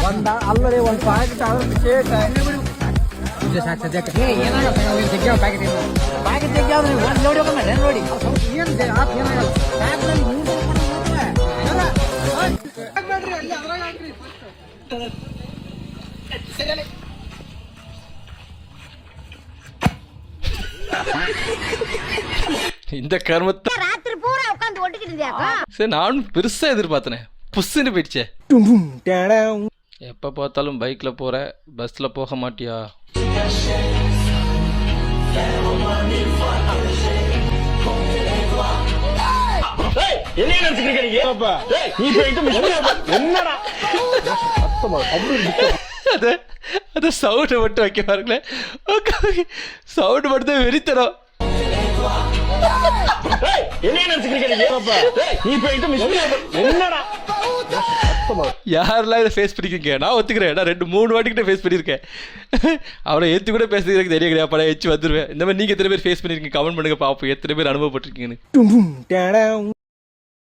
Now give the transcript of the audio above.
ಅಲ್ಲದೆ ಒಂದು ಪ್ಯಾಕೆಟ್ ಆದ್ರೆ ವಿಶೇಷ ಪ್ಯಾಕೆಟ್ ತೆಗ್ಯಾವ್ರಿ ಒಂದು ನೋಡಿ ಹೋಗಮ್ಮ ನೋಡಿ ಏನು ಏನಾಗಲ್ಲ இந்த கர்மத்தை ராத்திரி பூரா உட்காந்து ஒட்டிக்கிட்டு சரி நானும் பெருசா எதிர்பார்த்தனே புஷ்ஷுன்னு போயிடுச்சே. எப்ப பார்த்தாலும் பைக்ல போற பஸ்ல போக மாட்டியா? அத சவுண்ட் மட்டும் வைக்க பாருங்களேன், சவுண்ட் மட்டும் தான் வெறித்தரும். யாரெல்லாம் இதை ஃபேஸ் பண்ணிருக்கீங்க? நான் ஒத்துக்கிறேன், நான் 2-3 வாட்டிக்கிட்ட ஃபேஸ் பண்ணியிருக்கேன். அவனை ஏற்றி கூட பேசுறது எனக்கு தெரிய கிடையாது, படம் வச்சு வந்துடுவேன். இந்த மாதிரி நீங்கள் எத்தனை பேர் ஃபேஸ் பண்ணியிருக்கீங்க? கமெண்ட் பண்ணுங்க பார்ப்போம் எத்தனை பேர் அனுபவப்பட்டிருக்கீங்கன்னு.